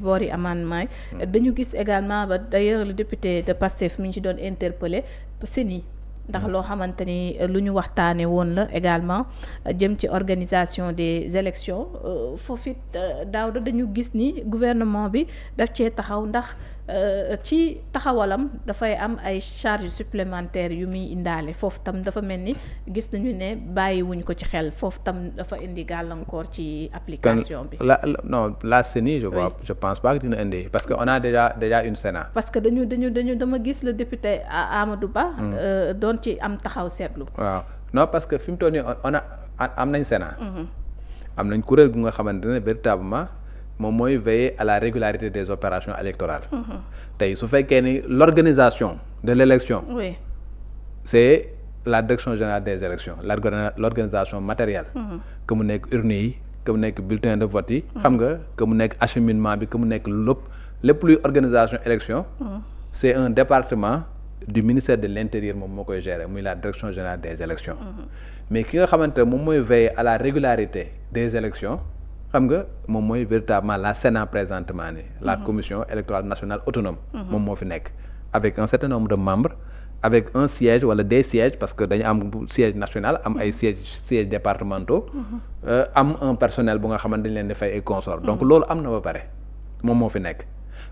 boori amendement yi dañu gis également ba d'ailleurs le député de Pastef mi ngi ci doon interpellé CENI ndax loo xamante ni lu ñu waxtaane woon la également jëm ci organisation des élections foofu it daaw dañu gis ni gouvernement bi daf cee taxaw ndax ci taxawalam dafay am ay charges supplémentaires yu muy indaale foofu tam dafa mel ni gis nañu ne bàyyiwuñ ko ci xel foofu tam dafa indi gàllankoor ci application bi. La CENI je pense pas que dina indi parce que on a déjà une Sénat. parce que dama gis le député Amadou Ba. doon ci am taxaw seetlu. waaw non parce que fi mu toll nii on a am nañ Sénat. am nañ kuréel gu nga xamante ne véritablement moom mooy veiller à la régularité des opérations électorales. tey su fekkee ni l'organisation de l'élection. oui c'est la direction générale des élections l'organisation matérielle. que mu nekk urne yi que mu nekk bulletin de vote yi. xam nga que mu nekk acheminement bi que mu nekk lépp luy organisation élection. c'est un département du ministère de l'intérieur moom moo koy gérer muy la direction générale des élections. mais ki nga xamante ne moom mooy veiller à la régularité des élections xam nga moom mooy véritablement la Sénat présentement ni la commission électorale nationale autonome. moom moo fi nekk avec un certain nombre de membres avec un siège wala des sièges parce que dañu am siège national am ay sièges départementaux. am un personnel bu nga xamante dañ leen di fay ay consorts. donc loolu am na ba pare moom moo fi nekk.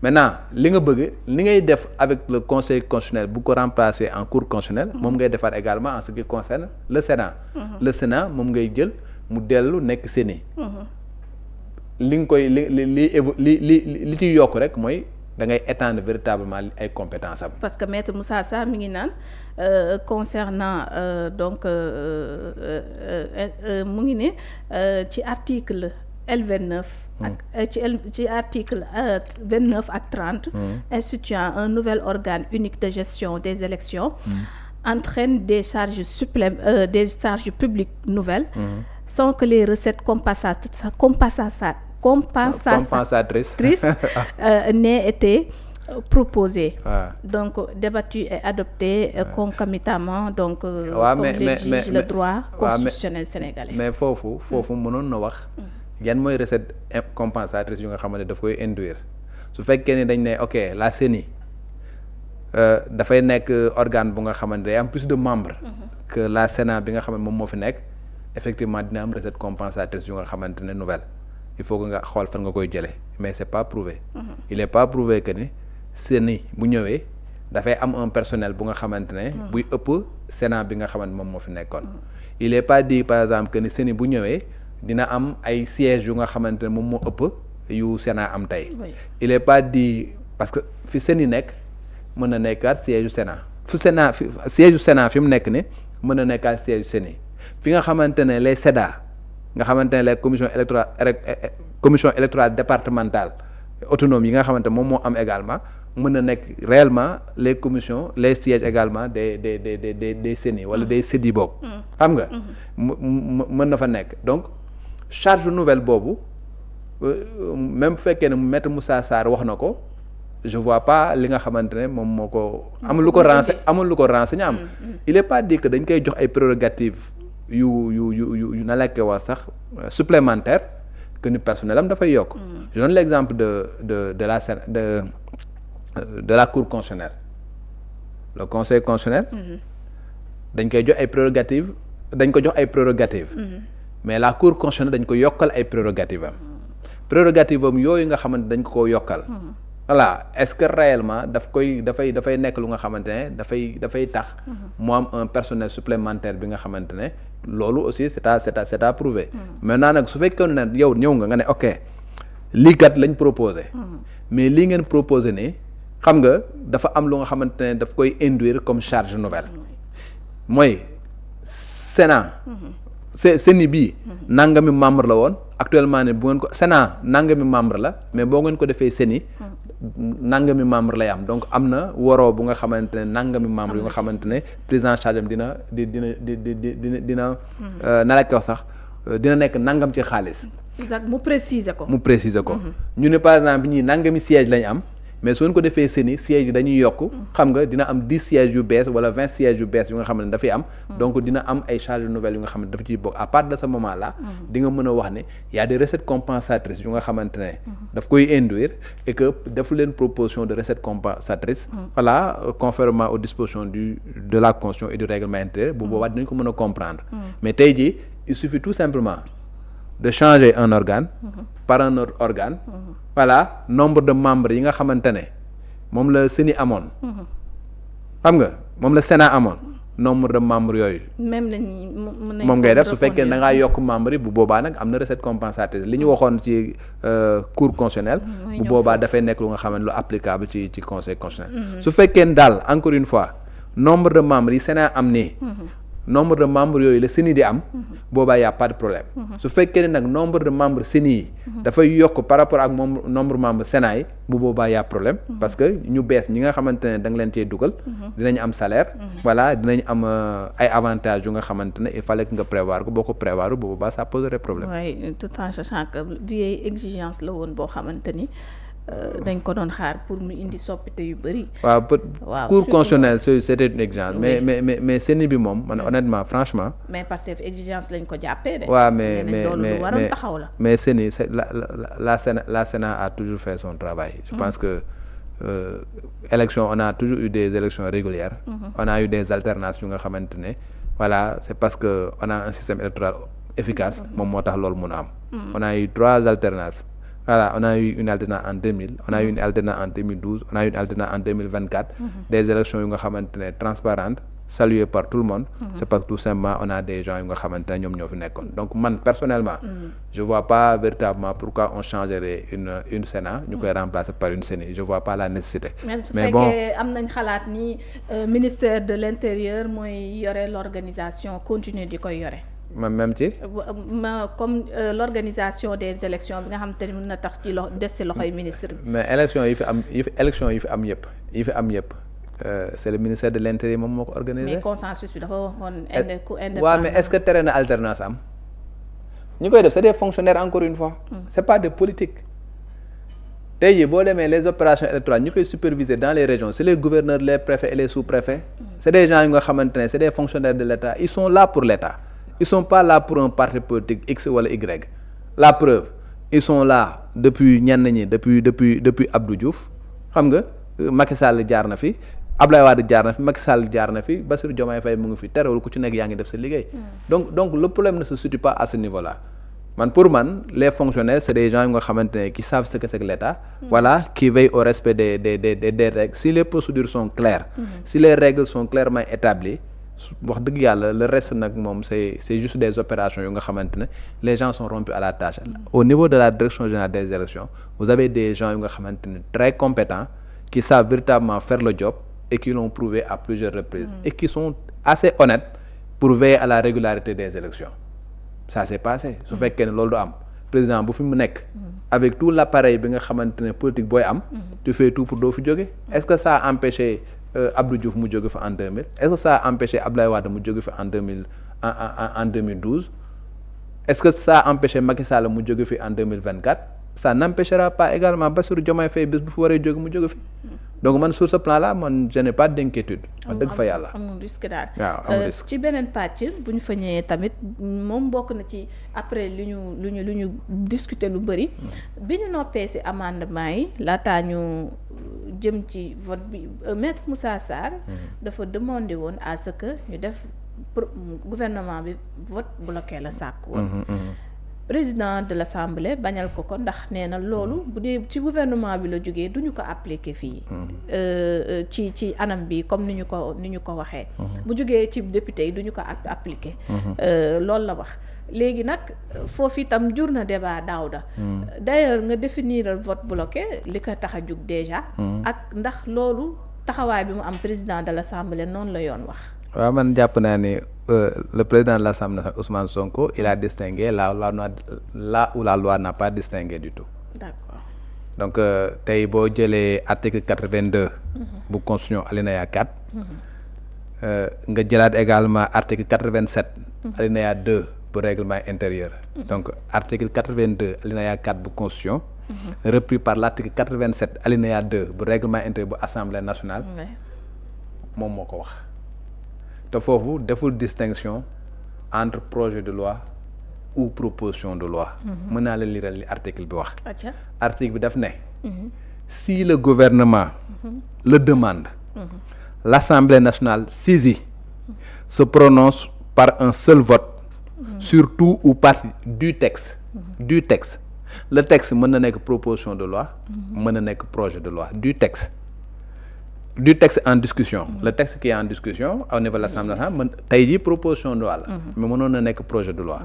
maintenant li nga bëgg li ngay def avec le conseil constitutionnel bu ko remplacer en cour constitutionnelle moom ngay defar également en ce qui concerne le Sénat. le Sénat moom ngay jël mu dellu nekk CENI. li nga koy li ciy yokk rek mooy da ngay étendre véritablement ay compétences am. parce que maître Moussa Sarr mi ngi naan concernant donc mu ngi ne ci article L29. ak ci article 29 ak 30. instituant un nouvel organe unique de gestion des élections. entraîne des charges publiques nouvelles. sans que les recettes compensatrices n'aient été proposées. donc débattu et adopté concomitamment donc comme l'exige le droit constitutionnel sénégalais. mais foofu mënoon na wax. yan mooy recette compensatrice yu nga xamante ne daf koy induire su fekkee ni dañ ne ok la CENI dafay nekk organe bu nga xamante day am plus de membres que la Sénat bi nga xam ne moom moo fi nekk effectivement dina am recette compensatrice yu nga xamante ne nouvelle il faut que nga xool fan nga koy jëlee mais c'est pas prouvé. il est pas prouvé que ni CENI bu ñëwee dafay am un personnel bu nga xamante ne buy ëpp Sénat bi nga xamante moom moo fi nekkoon. il est pas dit par exemple que ni CENI bu ñëwee dina am ay sièges yu nga xamante ne moom moo ëpp yu Sénat am tey. il est pas dit parce que fi CENI nekk mën na nekkaat siège yu Sénat siège yu Sénat fi mu nekk ni mën na nekkaat siège yu CENI fi nga xamante ne les SEDA nga xamante ne les commission électorale départementale autonome yi nga xamante moom moo am également mën na nekk réellement les sièges également des CENI wala des CEDI boobu. xam nga mën na fa nekk donc. charge nouvelle boobu même bu fekkee ne maître Moussa Sarr wax na ko je vois pas li nga xamante ne moom moo ko amul lu ko renseigné am il est pas dit que dañ koy jox ay prérogatives yu na la koy wax sax supplémentaire que ni personnel am dafay yokk. je donne l'exemple de la cour constitutionnelle le conseil constitutionnel dañ koy jox ay prérogatives mais la cour constitutionnelle dañ ko yokkal ay prérogatives am yooyu nga xamante dañ ko yokkal. voilà est-ce que réellement dafay nekk lu nga xamante ne dafay tax. mu am un personnel supplémentaire bi nga xamante ne loolu aussi c'est à prouver. maintenant nag su fekkee ne yow ñëw nga ne ok lii kat lañ proposé. mais lii ngeen proposé nii xam nga dafa am lu nga xamante ne daf koy induire comme charge nouvelle mooy Sénat. CENI bii nangami membre la woon actuellement ne bu ngeen ko Sénat nangami membre la mais boo ngeen ko defee CENI nangami membre lay am donc am na waroo bu nga xamante ne nangami membre yu nga xamante ne prise en charge am dina na la ko sax dina nekk nangam ci xaalis. exact mu préciser ko. ñu ne par exemple ñii nangami siège lañ am mais su ko defee CENI sièges yi dañuy yokk xam nga dina am 10 sièges yu bees wala 20 sièges yu bees yu nga xam ne dafay am donc dina am ay charges nouvelles yu nga xam ne dafa ciy bokk à partir de ce moment là di nga mën a wax ne y a des recettes compensatrices yu nga xamante ne daf koy induire et que def leen proposition de recettes compensatrices voilà conformément aux dispositions de la Constitution et du règlement intérieur bu boobaa dinañ ko mën a comprendre mais tey jii il suffit tout simplement de changer un organe par un autre organe voilà nombre de membres yi nga xamante ne moom la CENI amoon xam nga moom la Sénat amoon nombre de membres yooyu même moom ngay def su fekkee da ngaa yokk membres yi bu boobaa nag am na recette compensatrice li ñu waxoon ci cour constitutionnelle bu boobaa dafay nekk lu nga xam ne lu applicable ci conseil constitutionnel su fekkee daal encore une fois nombre de membres yi Sénat am nii nombre de membres yooyu la CENI di am boobaa y a pas de problème su fekkee ne nag nombre de membres CENI yi dafay yokk par rapport ak moom nombre membres Sénat yi bu boobaa y a problème parce que ñu bees ñi nga xamante ne da nga leen cee dugal dinañ am salaire voilà dinañ am ay avantages yu nga xamante ne il fallait que nga prévoir ko boo ko prévoir bu boobaa ça poserait problème. oui tout en sachant que vieille exigence la woon boo xamante ni dañ ko doon xaar pour mu indi soppite yu bëri. waaw cour constitutionnelle c'était une exigence mais CENI bi moom man honnêtement franchement. mais parce que exigence lañ ko jàppee de. waaw mais CENI la Sénat a toujours fait son travail. je pense que élection on a toujours eu des élections régulières. on a eu des alternances yu nga xamante ne voilà c'est parce que on a un système électoral efficace moom moo tax loolu mun a am. on a eu 3 alternances. Voilà, on a eu une alternance en 2000, on a eu une alternance en 2012, on a eu une alternance en 2024, des élections yu nga xamante ne transparentes, saluées par tout le monde. C'est parce que tout simplement on a des gens yu nga xamante ne ñoom ñoo fi nekkoon. Donc man personnellement, je vois pas véritablement pourquoi on changerait une Sénat ñu koy remplacer par une CENI. Je vois pas la nécessité. Mais bon, am nañ xalaat ni ministère de l'Intérieur mooy yore l'organisation continuer di koy yore. même ci comme l'organisation des élections bi nga xam te ni mën na tax ci des ci loxoy ministre bi. mais élection yi fi am yëpp c'est le ministère de l'Intérieur moom moo ko organisé. mais consensus bi dafa waxoon indépendant. waaw mais est-ce que tere na alternance am ñi koy def c'est des fonctionnaires encore une fois. c'est pas des politiques. tey jii boo demee les opérations électorales ñu koy superviser dans les régions c'est les gouverneurs les préfets et les sous-préfets. c'est des gens yu nga xamante ne c'est des fonctionnaires de l'État ils sont là pour l'État. Ils sont pas là pour un parti politique X wala Y. La preuve, ils sont là depuis ñenn ñi depuis Abdou Diouf xam nga Macky Sall jaar na fi Abdoulaye Wade jaar na fi Macky Sall jaar na fi Bassirou Diomaye Faye mu ngi fi terewul ku ci nekk yaa ngi def sa liggéey. donc le problème ne se situe pas à ce niveau-là. Pour man les fonctionnaires c'est des gens yu nga xamante ne qui savent ce que c'est que l'État. Voilà, qui veillent au respect des règles. Si les procédures sont claires, si les règles sont clairement établies. wax dëgg yàlla le reste nag moom c'est juste des opérations yu nga xamante ne les gens sont rompus à la tâche. Au niveau de la direction générale des élections vous avez des gens yu nga xamante ne très compétents qui savent véritablement faire le job et qui l'ont prouvé à plusieurs reprises et qui sont assez honnêtes pour veiller à la régularité des élections. Ça s'est passé su fekkee ne loolu du am président bu fi mu nekk avec tout l'appareil bi nga xamante ne politique booy am tu fais tout pour doo fi jóge. Est-ce que ça a empêché Abdou Diouf mu jóge fa en 2000 est-ce que ça a empêché Abdoulaye Wade mu jóge fa en 2012 est-ce que ça a empêché Macky Sall mu jóge fi en 2024 ça n'empêchera pas également Bassirou Diomaye Faye bés bu fi waree jóge mu jóge fi donc man sur ce plan-là man je n'ai pas d'inquiétude. wax dëgg fa yàlla amul risque daal. waaw amul risque ci beneen pàcc bu ñu fa ñëwee tamit moom bokk na ci après lu ñu discuter lu bëri bi ñu noppee ci amendement yi laataa ñu jëm ci vote bi maître Moussa Sarr dafa demandé woon à ce que ñu def gouvernement bi vote bloqué la sàkk woon. Président de l'Assemblée bañal ko ndax nee na loolu bu dee ci gouvernement bi la jógee duñu ko appliquer fii ci anam bi comme ni ñu ko waxee bu jógee ci député yi duñu ko appliquer loolu la wax léegi nag foofu itam jur na débat Daouda d'ailleurs nga définir vote bloqué li ko tax a jug déjà ak ndax loolu taxawaay bi mu am président de l'Assemblée noonu la yoon wax. waaw man jàpp naa ni le président de l'Assemblée nationale Ousmane Sonko il a distingué là où la loi n'a pas distingué du tout. D'accord. Donc tey boo jëlee article 82 bu constitution alinéa 4 nga jëlaat également article 87 alinéa 2 bu règlement intérieur donc article 82 alinéa 4 bu constitution repris par l'article 87 alinéa 2 bu règlement intérieur bu Assemblée nationale moom moo ko wax te foofu deful distinction entre projet de loi ou proposition de loi. mën naa la liral li article bi wax. article bi daf ne. si le gouvernement le demande, l'Assemblée nationale saisie se prononce par un seul vote sur tout ou partie du texte. Du texte. Le texte mën na nekk proposition de loi, mën na nekk projet de loi. Du texte en discussion. Le texte qui est en discussion au niveau de l'Assemblée nationale tey jii proposition de loi la. mais mënoon na nekk projet de loi.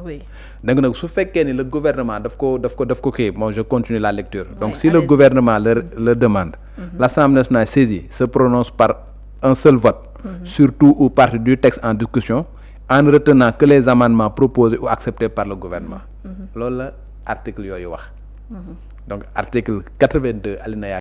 donc nag su fekkee ni le gouvernement daf ko kii bon je continue la lecture. donc si le gouvernement le demande. l'Assemblée nationale saisie se prononce par un seul vote. sur tout ou partie du texte en discussion en ne retenant que les amendements proposés ou acceptés par le gouvernement. loolu la article yooyu wax. donc article 82 alinéa